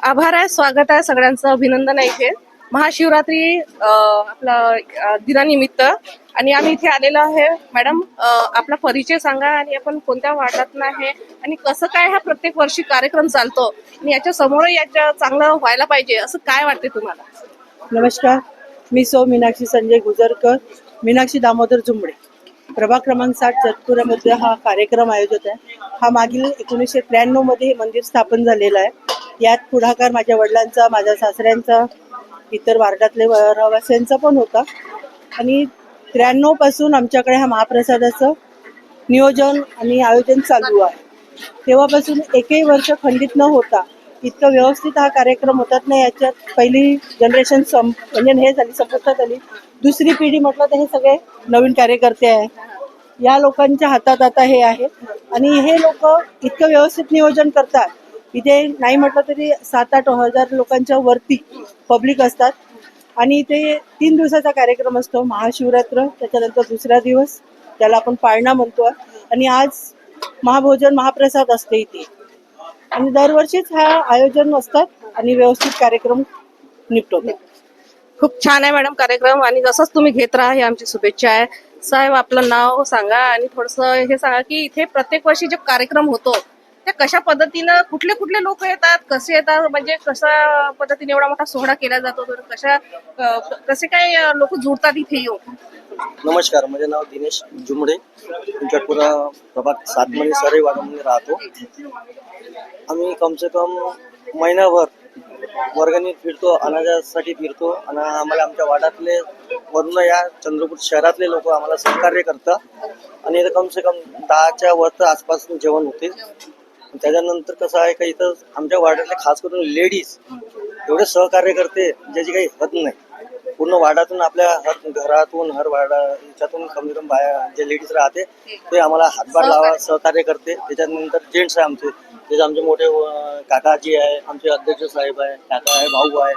आभार आहे, स्वागत आहे सगळ्यांचं, अभिनंदन आहे इथे महाशिवरात्री दिनानिमित्त. आणि आम्ही इथे आलेलो आहे. मॅडम, आपला परिचय सांगा आणि आपण कोणत्या वार्डातून आहे आणि कसं काय हा प्रत्येक वर्षी कार्यक्रम चालतो आणि याच्या समोर याच्या चांगलं व्हायला पाहिजे असं काय वाटते तुम्हाला? नमस्कार, मी मीनाक्षी संजय गुजरकर, मीनाक्षी दामोदर जुंबडे, प्रभाग क्रमांक 60 जतपुरामध्ये हा कार्यक्रम आयोजित आहे. हा मागील 1993 मध्ये हे मंदिर स्थापन झालेलं आहे. यात पुढाकार माझ्या वडिलांचा, माझ्या सासऱ्यांचा, इतर वार्डातले रहिवाशांचा पण होता. आणि 93 पासून आमच्याकडे हा महाप्रसादाचं नियोजन आणि आयोजन चालू आहे. तेव्हापासून एकही वर्ष खंडित न होता इतकं व्यवस्थित हा कार्यक्रम होतात ना. याच्यात पहिली जनरेशन म्हणजे हे झाली, संपुष्टात आली. दुसरी पिढी म्हटलं तर हे सगळे नवीन कार्यकर्ते आहेत. या लोकांच्या हातात आता हे आहे आणि हे लोक इतकं व्यवस्थित नियोजन करतात. इथे नाही म्हटलं तरी 7-8 हजार लोकांच्या वरती पब्लिक असतात. आणि इथे 3 दिवसाचा कार्यक्रम असतो. महाशिवरात्र, त्याच्यानंतर दुसरा दिवस त्याला आपण पाळणा म्हणतो, आणि आज महाभोजन महाप्रसाद असते इथे. आणि दरवर्षीच हा आयोजन असतात आणि व्यवस्थित कार्यक्रम निपटवतात. खूप छान आहे मॅडम कार्यक्रम, आणि जसंच तुम्ही घेत राहा ही आमची शुभेच्छा आहे. साहेब, आपलं नाव सांगा आणि थोडंसं हे सांगा की इथे प्रत्येक वर्षी जे कार्यक्रम होतो त्या कशा पद्धतीनं, कुठले कुठले लोक येतात, कसे येतात, म्हणजे कशा पद्धतीने एवढा मोठा सोहळा केला जातो, तर कसे काय लोक जुळतात इथे येऊन? नमस्कार, माझे नाव दिनेश जुमडे, जटपुरा प्रभाग 7 मध्ये सरई वाडामध्ये राहतो. आम्ही कमसे कम महिनाभर वर्गणी फिरतो, अनाजासाठी फिरतो, आणि आम्हाला आमच्या वाड्यातले वरून या चंद्रपूर शहरातले लोक आम्हाला सहकार्य करतात. आणि इथं कमसे कम 10च्या वर आसपास जेवण होते. त्याच्यानंतर कसं आहे का, इथं आमच्या वाड्यातले खास करून लेडीज एवढे सहकार्य करते ज्याची काही हद नाही. पूर्ण वाड्यातून, आपल्या घरातून, हर वाडा याच्यातून कमी कमी बाया जे लेडीज राहते ते आम्हाला हातभार लावा, सहकार्य करते. त्याच्यानंतर जेंट्स आहे आमचे, जसे आमचे मोठे काकाजी आहे, आमचे अध्यक्ष साहेब आहे, काका आहे, भाऊ आहे,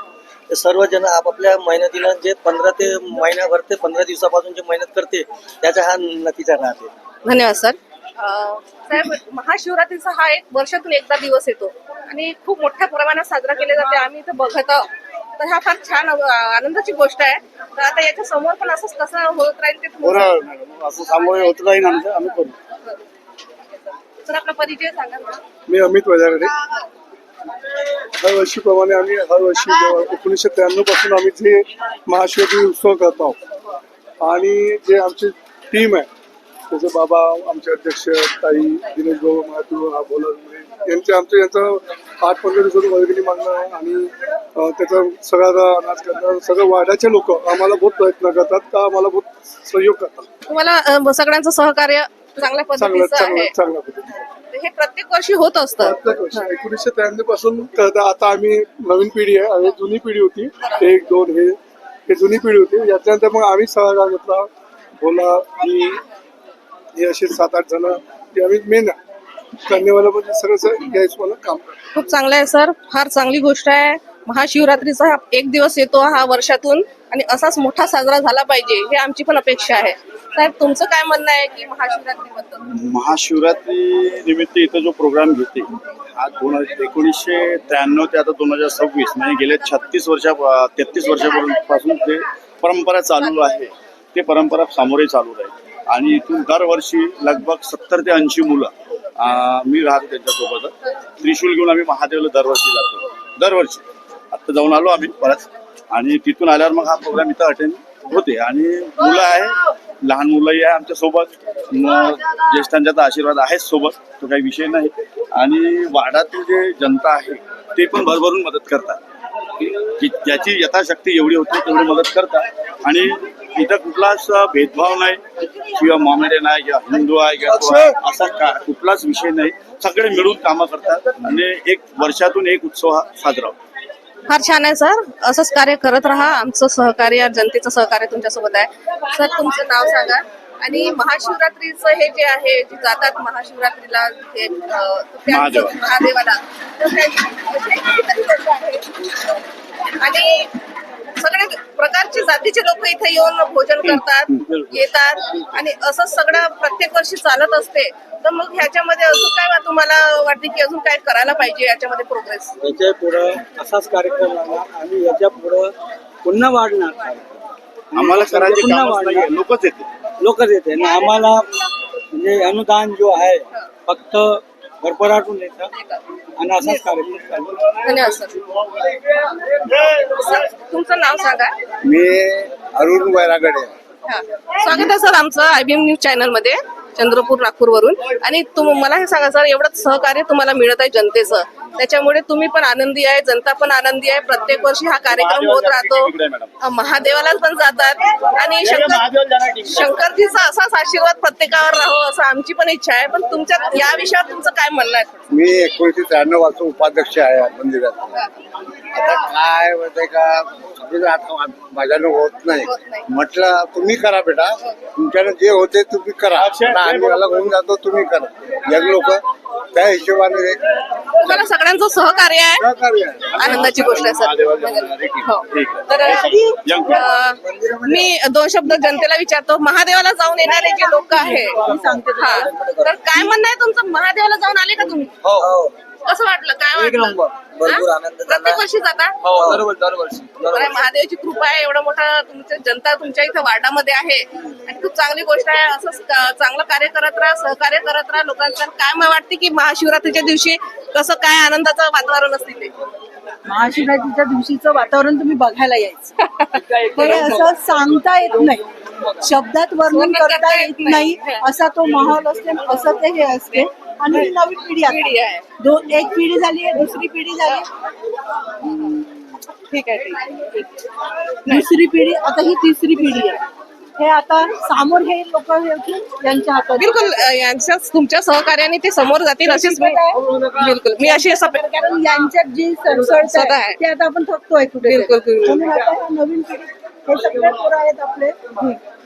ते सर्वजण आपापल्या मेहनतीनं जे 15 ते महिन्याभर ते 15 दिवसापासून जे मेहनत करते त्याचा हा नतीजा राहते. धन्यवाद सर. साहेब, महाशिवरात्रीचा हा एक वर्षातून एकदा दिवस येतो आणि खूप मोठ्या प्रमाणात साजरा केला जाते. आम्ही इथं बघत आहोत, तर हा फार छान आनंदाची गोष्ट आहे. तर आता याच्या समोर पण असंच कसं होत राहील ते असं सामोरे होत राहील आम्ही करू. सर, आपला परिचय सांगा ना. मी अमित वजारे. हर वर्षीप्रमाणे आम्ही हर वर्षी 1993 पासून आम्ही जे महाशिवरात्री उत्सव करत आहोत. आणि जे आमची टीम आहे, त्याचे बाबा, आमचे अध्यक्ष ताई, दिनेश भाऊ महातूर, हा बोला, यांचं 8-15 दिवसातून वर्गणी मागणं आणि त्याचा सगळा अनाज करणं, सगळं वाड्याचे लोक आम्हाला बहुत प्रयत्न करतात, का आम्हाला बहुत सहयोग करतात. तुम्हाला सगळ्यांचं सहकार्य चांगल्या पद्धतीचं आहे. चांगल्या पद्धतीने हे प्रत्येक वर्षी होत असतं. प्रत्येक वर्षी 1993 पासून करता. आता आम्ही नवीन पिढी आहे, आणि जुनी पिढी होती 1-2, हे जुनी पिढी होती. याच्यानंतर मग आम्ही सहभाग घेतला. बोला, मी, हे असे 7-8 जण, ते आम्ही मेन करण्यावाला म्हणजे सगळं या हिशोबाला काम करतो. खूप चांगलं आहे सर, फार चांगली गोष्ट आहे. महाशिवरात्रीचा हा एक दिवस येतो हा वर्षातून, आणि असाच मोठा साजरा झाला पाहिजे हे आमची पण अपेक्षा आहे. साहेब, तुमचं काय म्हणणं आहे की महाशिवरात्रीबद्दल? महाशिवरात्री निमित्त इथं जो प्रोग्राम घेते हा 1993 ते आता 2026 म्हणजे गेल्या 33 वर्षापासून ते परंपरा चालू आहे. ते परंपरा सामोरे चालू राहील. आणि इथून दरवर्षी लगभग 70 ते 80 मुलं, मी राहतो त्यांच्यासोबत, त्रिशूल घेऊन आम्ही महादेवला दरवर्षी जातो. दरवर्षी आता जाऊन आलो आम्ही परत. आणि तिथून आल्यावर मग हा प्रोग्राम इथं अटेंड होते. आणि मुलं आहे, लहान मुलंही आहे आमच्या सोबत, ज्येष्ठांचा तर आशीर्वाद आहेच सोबत, तो काही विषय नाही. आणि वाड्यातील जे जनता आहे ते पण भरभरून मदत करतात, की ज्याची यथाशक्ती एवढी होती तेवढी मदत करतात. आणि इथं कुठलाच भेदभाव नाही, किंवा मॉमेडियन आहे किंवा हिंदू आहे किंवा असा कुठलाच विषय नाही. सगळे मिळून कामं करतात आणि एक वर्षातून एक उत्सव हा साजरा होतो. फार छान आहे सर, असंच कार्य करत राहा. आमचं सहकार्य, जनतेचं सहकार्य तुमच्यासोबत आहे. सर, तुमचं नाव सांगा. आणि महाशिवरात्रीचं हे जे आहे, जे जातात महाशिवरात्रीला महादेवाला, आणि सगळे प्रकारचे जातीचे लोक इथे येऊन भोजन करतात, येतात, आणि असं सगळं प्रत्येक वर्षी चालत असते. तर मग ह्याच्यामध्ये अजून काय तुम्हाला वाटते की अजून काय करायला पाहिजे याच्यामध्ये प्रोग्रेस? याच्या पुढं असाच कार्यक्रम राहणार आणि याच्या पुढं पुन्हा वाढणार कार्यक्रम. आम्हाला करायचे पुन्हा कामच वाढणार. नाहीये, लोकच येते. लोकच येते आणि आम्हाला म्हणजे अनुदान जो आहे फक्त भरभराटून येतं आणि असाच कार्यक्रम चालू. धन्यवाद सर. सर, तुमचं नाव सांगा. मी अरुण वैरागडे. हा. स्वागत आहे सर आमचं IBM न्यूज चॅनल मध्ये चंद्रपूर नागपूर वरून. आणि मला हे सांगा सर, एवढं सहकार्य तुम्हाला मिळत आहे जनतेचं, त्याच्यामुळे तुम्ही पण आनंदी आहे, जनता पण आनंदी आहे. प्रत्येक वर्षी हा कार्यक्रम होत राहतो. महादेवाला पण जातात आणि शंकरजीचा असाच आशीर्वाद प्रत्येकावर राहो असं आमची पण इच्छा आहे. पण तुमच्या या विषयावर तुमचं काय म्हणणं आहे? मी 1993 पासून उपाध्यक्ष आहे मंदिरात. आता काय होते का आता माझ्यानं होत नाही. म्हटलं तुम्ही करा बेटा, तुमच्यानं जे होते तुम्ही करा. आम्ही अलग होऊन जातो, तुम्ही करा. यंग लोक त्या हिशोबाने तुम्हाला सगळ्यांचं सहकार्य आहे, सहकार्य आहे. आनंदाची गोष्ट आहे सर. हो. तर मी 2 शब्द जनतेला विचारतो. महादेवाला जाऊन येणारे जे लोक आहे, हा, तर काय म्हणणं आहे तुमचं? महादेवाला जाऊन आले का तुम्ही? कसं वाटलं? काय वाटलं? भरपूर हा? आनंद झाला. प्रत्येक वर्षी जाता? दरवर्षी बरं आहे, महादेवाची कृपा आहे. एवढं मोठं तुमची जनता तुमच्या इथं वार्डामध्ये आहे आणि खूप चांगली गोष्ट आहे. असंच चांगलं कार्य करत राहा, सहकार्य करत राहा लोकांचं. काय मला वाटते की महाशिवरात्रीच्या दिवशी कसं काय आनंदाचं वातावरण असते ते? महाशिवरात्रीच्या दिवशीचं वातावरण तुम्ही बघायला यायचं. हे असं सांगता येत नाही, शब्दात वर्णन करता येत नाही असा तो माहोल असते, असं ते हे असते. आणि ही नवीन पिढी पिढी आहे. एक पिढी झाली आहे, दुसरी पिढी झाली, ठीक आहे, ठीक आहे. दुसरी पिढी, आता ही तिसरी पिढी आहे. हे आता समोर हे लोक यांच्या हातात. बिलकुल यांच्या तुमच्या सहकार्याने ते समोर जातील अशीच बिलकुल मी अशी असं कारण यांच्यात जी सडसड सदा आहे. ते आता आपण थकतोय कुठे. बिलकुल. म्हणून आता ह्या नवीन पिढी हे सगळे पोरं आहेत आपले.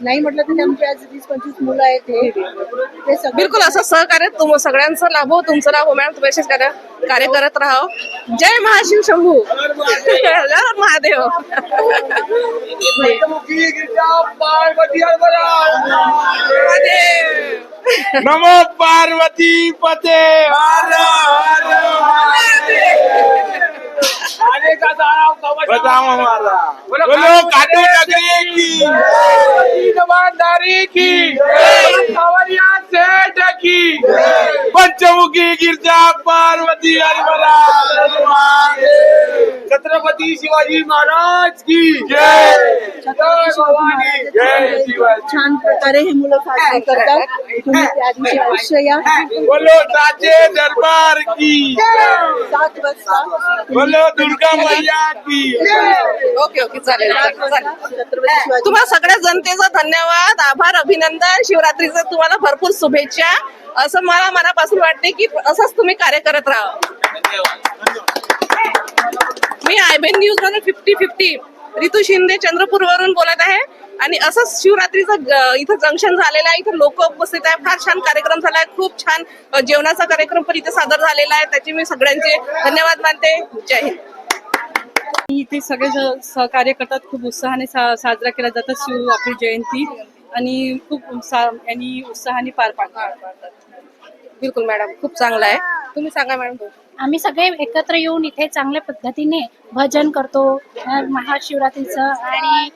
नाही म्हटलं तरी आमची आज 20-25 मुलं आहेत. ते सगळे बिलकुल असं सहकार्य सगळ्यांचं लाभ हो, तुमचं लाभ हो मॅडम. तुम्ही असेच कार्य करत राहा. जय महाशिव शंभू. जय महादेव. नमो पार्वती पते हर बताओ हमारा बोलो काटू नगरी की ईमानदारी की खवरिया सेठ की पंचमुखी गिरजा पार्वती हरिमला छत्रपती शिवाजी महाराज की जय. छत्रपती शिवाजी महाराजांची जय. छान प्रकारे हे मुलं साजरे करतात. तुम्ही त्या दिवशी अवश्य या. बोलो साचे दरबार की 7 वाजता बोलो दुर्गा मैया की. ओके चालेल. छत्रपती शिवाजी तुम्हाला सगळ्या जनतेचा धन्यवाद, आभार, अभिनंदन. शिवरात्रीचं तुम्हाला भरपूर शुभेच्छा. असं मला मनापासून वाटते की असंच तुम्ही कार्य करत राहा. मी IBN न्यूज मधून 50-50 रितू शिंदे चंद्रपूर वरून बोलत आहे. आणि असंच शिवरात्रीचं इथं जंक्शन झालेलं आहे, इथं लोक उपस्थित आहे. फार छान कार्यक्रम झाला आहे, खूप छान जेवणाचा कार्यक्रम पण इथे सादर झालेला आहे. त्याचे मी सगळ्यांचे धन्यवाद मानते. जय हिंद. इथे सगळे सहकार्य करतात. खूप उत्साहाने साजरा केला जातो शिव आपली जयंती आणि खूप उत्साहाने पार पाडतात. बिलकुल मॅडम, खूप चांगलं आहे. तुम्ही सांगा मॅडम. आम्ही सगळे एकत्र येऊन इथे चांगल्या पद्धतीने भजन करतो महाशिवरात्रीचं आणि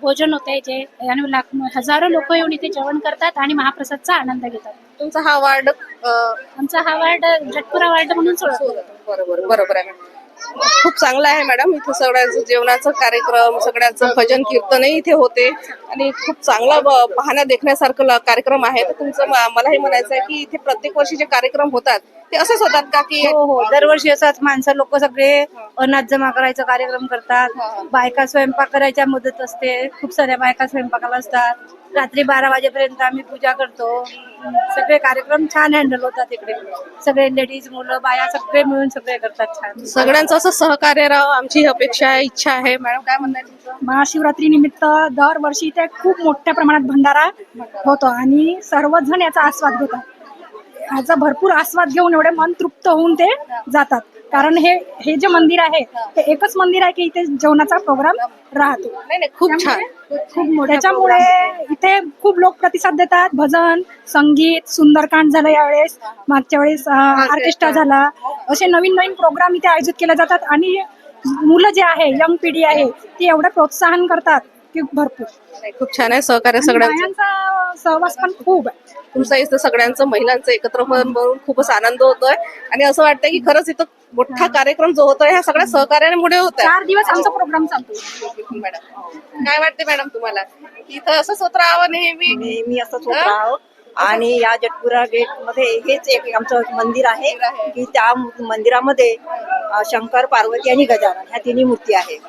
भोजन होते जे आणि हजारो लोक येऊन इथे जेवण करतात आणि महाप्रसादचा आनंद घेतात. तुमचा हा वार्ड आमचा हा वार्ड जटपुरा वार्ड म्हणून ओळखला. बरोबर आहे मॅडम. खूप चांगलं आहे मॅडम. इथे सगळ्याचं जेवणाचा कार्यक्रम, सगळ्याचं भजन कीर्तनही इथे होते आणि खूप चांगला पाहण्या देखण्यासारखं कार्यक्रम आहे. तर तुमचं मला हे म्हणायचं आहे की इथे प्रत्येक वर्षी जे कार्यक्रम होतात ते असेच होतात का की? हो, दरवर्षी असंच माणसं लोक सगळे अनाज जमा करायचा कार्यक्रम करतात. बायका स्वयंपाक करायच्या मदत असते. खूप साऱ्या बायका स्वयंपाकाला असतात. रात्री 12 वाजेपर्यंत आम्ही पूजा करतो. सगळे कार्यक्रम छान हँडल होतात इकडे. सगळे लेडीज, मुलं, बाया सगळे मिळून सगळे करतात छान. सगळ्यांचं असं सहकार्य राहावं आमची अपेक्षा आहे, इच्छा आहे. मॅडम काय म्हणणार तुमचं? महाशिवरात्री निमित्त दरवर्षी इथे खूप मोठ्या प्रमाणात भंडारा होतो आणि सर्वजण याचा आस्वाद घेतात. याचा भरपूर आस्वाद घेऊन एवढे मन तृप्त होऊन ते जातात. कारण हे जे मंदिर आहे ते एकच मंदिर आहे की इथे जेवणाचा प्रोग्राम राहतो. नाही खूप छान. त्याच्यामुळे इथे खूप लोक प्रतिसाद देतात. भजन, संगीत, सुंदरकांड झालं यावेळेस, मागच्या वेळेस ऑर्केस्ट्रा झाला. असे नवीन नवीन प्रोग्राम इथे आयोजित केले जातात आणि मुलं जे आहे, यंग पिढी आहे, ती एवढं प्रोत्साहन करतात की भरपूर. खूप छान आहे सहकार्य सगळ्यांचं. बायांचा सहवास पण खूप आहे. तुमचा इथं सगळ्यांचं महिलांचं एकत्र बनून खूपच आनंद होतोय आणि असं वाटतंय की खरंच इथं मोठा कार्यक्रम जो होतोय ह्या सगळ्या सहकार्यामुळे होत 4 दिवस आमचा प्रोग्राम चालतो. मॅडम काय वाटते मॅडम तुम्हाला इथं असंच होत राहावं नेहमी? नेहमी असंच होत राहावं. आणि या जटपुरा गेट मध्ये हेच एक आमचं मंदिर आहे की त्या मंदिरामध्ये शंकर, पार्वती आणि गजानन ह्या तिन्ही मूर्ती आहेत.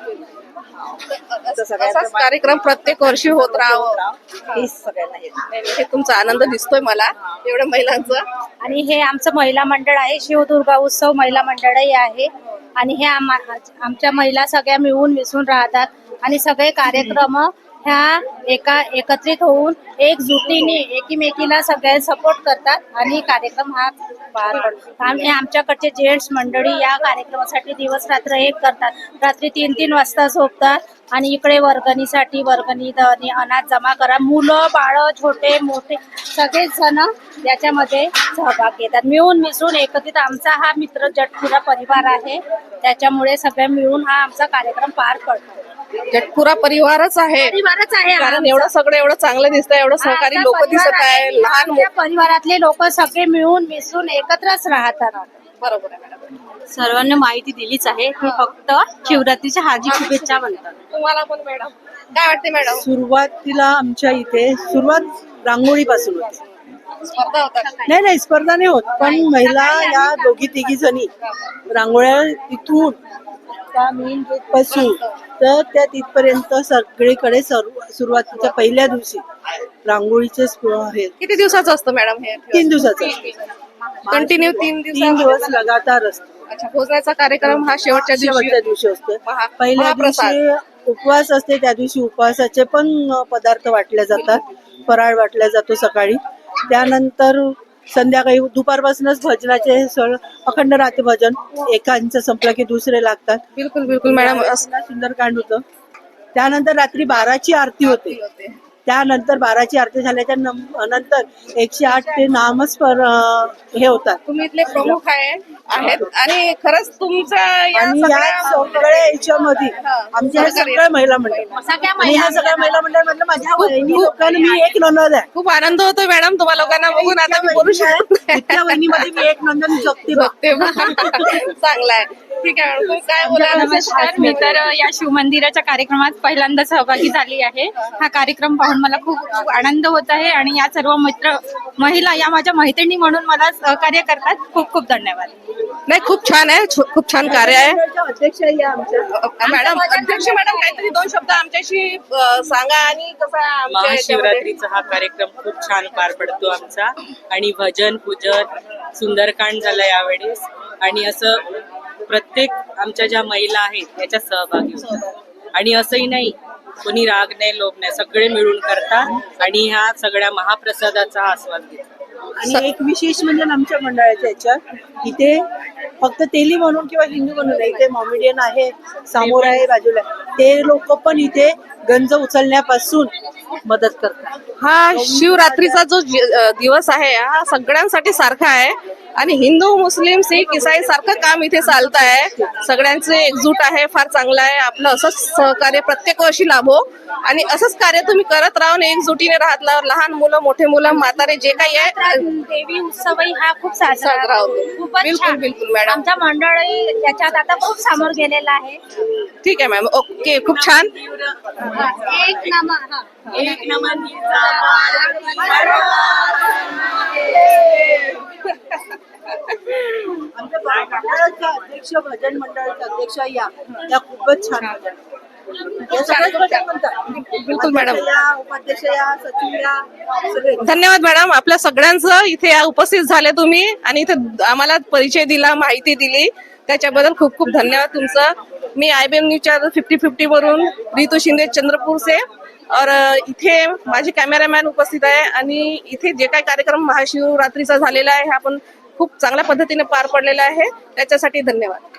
असाच कार्यक्रम प्रत्येक वर्षी होत राहावं हे सगळ्यांना येतं. हे तुमचा आनंद दिसतोय मला एवढ्या महिलांचा. आणि हे आमचं महिला मंडळ आहे, शिवदुर्गा उत्सव महिला मंडळही आहे. आणि हे आमच्या महिला सगळ्या मिळून मिसळून राहतात आणि सगळे कार्यक्रम ह्या एकत्रित होऊन एकजुटीने एकीमेकीला सगळे सपोर्ट करतात आणि कार्यक्रम हा पार पडतो. आणि आमच्याकडचे जेंट्स मंडळी या कार्यक्रमासाठी दिवस रात्र एक करतात. रात्री 3-3 वाजता झोपतात आणि इकडे वर्गणीसाठी वर्गणी अनाज जमा करा. मुलं बाळ छोटे मोठे सगळेच जण याच्यामध्ये सहभाग घेतात. मिळून मिसळून एकत्रित आमचा हा मित्र जटपुरा परिवार आहे. त्याच्यामुळे सगळे मिळून हा आमचा कार्यक्रम पार पडतो. जटपुरा परिवारच आहे कारण एवढं सगळं एवढं चांगलं दिसतंय, एवढं सहकारी लोक दिसत आहे, लहान आमच्या परिवारातले लोक सगळे मिळून मिसळून एकत्रच राहतात. बरोबर आहे मॅडम. सर्वांना माहिती दिलीच आहे की फक्त शिवरात्रीच्या हार्दिक शुभेच्छा म्हणतात. तुम्हाला पण मॅडम काय वाटते मॅडम? सुरुवातीला आमच्या इथे सुरुवात रांगोळीपासून होती. स्पर्धा होता नाही स्पर्धा नाही होत, पण महिला या दोघी तिघी जणी रांगोळ्या तिथून त्या मेन गेट पासून तर त्या तिथपर्यंत सगळीकडे सुरुवातीच्या पहिल्या दिवशी रांगोळीचे हे किती दिवसाचं असतं मॅडम हे? 3 दिवसाचा कंटिन्यू 3 दिवस लगातार असतो. अच्छा, भोजनाचा कार्यक्रम हा शेवटच्या दिवशी असतो. पहिल्या महाप्रसाद. दिवशी उपवास असते, त्या दिवशी उपवासाचे पण पदार्थ वाटले जातात. फराळ वाटला जातो सकाळी. त्यानंतर संध्याकाळी दुपारपासूनच भजनाचे अखंड राहते भजन. एकांचं संपलं की दुसरे लागतात. बिलकुल बिलकुल मॅडम. सुंदरकांड होतं. त्यानंतर रात्री 12ची आरती होते. त्यानंतर 12ची आरती झाल्याच्या नंतर 108 ते नामच हे होतात. तुम्ही इथले प्रमुख आहेत आणि खरंच तुमचा आणि या सगळ्या याच्यामध्ये आमच्या सगळ्या महिला मंडळ आणि ह्या सगळ्या महिला मंडळ म्हटलं माझ्या वहिनी लोकांना मी एक नोंदवत आहे. खूप आनंद होतो मॅडम तुम्हा लोकांना बघून. आता मी बोलू शकतो इतक्या वहिनीमध्ये मी एक नोंदणी जगते बघते. चांगला आहे. ठीक आहे मॅडम, काय बोला? नमस्कार. मी तर या शिवमंदिराच्या कार्यक्रमात पहिल्यांदा सहभागी झाली आहे. हा कार्यक्रम पाहून मला खूप आनंद होत आहे आणि या सर्व महिला या माझ्या मैत्रिणी म्हणून मला सहकार्य करतात. खूप खूप धन्यवाद. नाही खूप छान आहे, खूप छान कार्य आहे. अध्यक्षही आमच्या मॅडम अध्यक्ष मॅडम काहीतरी 2 शब्द आमच्याशी सांगा. आणि कसा महाशिवरात्रीचा हा कार्यक्रम खूप छान पार पडतो आमचा. आणि भजन पूजन सुंदरकांड झालं यावेळेस. आणि असं प्रत्येक आमच्या ज्या महिला आहेत त्याच्यात सहभागी होतात. आणि असंही नाही कोणी राग नाही लोभ नाही, सगळे मिळून करतात आणि ह्या सगळ्या महाप्रसादाचा आस्वाद घेतात. आणि एक विशेष म्हणजे आमच्या मंडळाच्या याच्यात इथे फक्त तेली म्हणून किंवा हिंदू म्हणून नाही, इथे मॉमेडियन आहे, समोर आहे, बाजूला ते लोक पण इथे गंज उचलण्यापासून मदत करतात. हा शिवरात्रीचा जो दिवस आहे हा सगळ्यांसाठी सारखा आहे आणि हिंदू मुस्लिम सिख इसाई सारखं काम इथे चालत आहे. सगळ्यांचे एकजूट आहे, फार चांगलं आहे. आपलं असंच सहकार्य प्रत्येक वर्षी लाभो आणि असंच कार्य तुम्ही करत राहून एकजुटीने राहत लहान मुलं मोठे मुलं म्हातारे जे काही आहे. देवी उत्सवही हा खूप साजरा होतो. खूपच बिलकुल छान. बिलकुल मॅडम. आमच्या मंडळही याच्यात आता खूप समोर गेलेला आहे. ठीक आहे मॅम. ओके, खूप छान. एक नमन. आमच्या मंडळाच्या अध्यक्ष भजन मंडळाच्या अध्यक्ष या खूपच छान भजन. या सगळ्याच भजन म्हणतात. बिलकुल मॅडम. उपाध्यक्ष या सचिव या सगळे. धन्यवाद मॅडम आपल्या सगळ्यांचं इथे उपस्थित झाले तुम्ही आणि इथे आम्हाला परिचय दिला, माहिती दिली, त्याच्याबद्दल खूप खूप धन्यवाद तुमचं. मी IBM न्यूजच्या 50-50 वरून रितू शिंदे चंद्रपूर से. और इथे माझे कॅमेरामॅन उपस्थित आहे आणि इथे जे काही कार्यक्रम महाशिवरात्रीचा झालेला आहे हे आपण खूप चांगल्या पद्धतीने पार पडलेला आहे. त्याच्यासाठी धन्यवाद.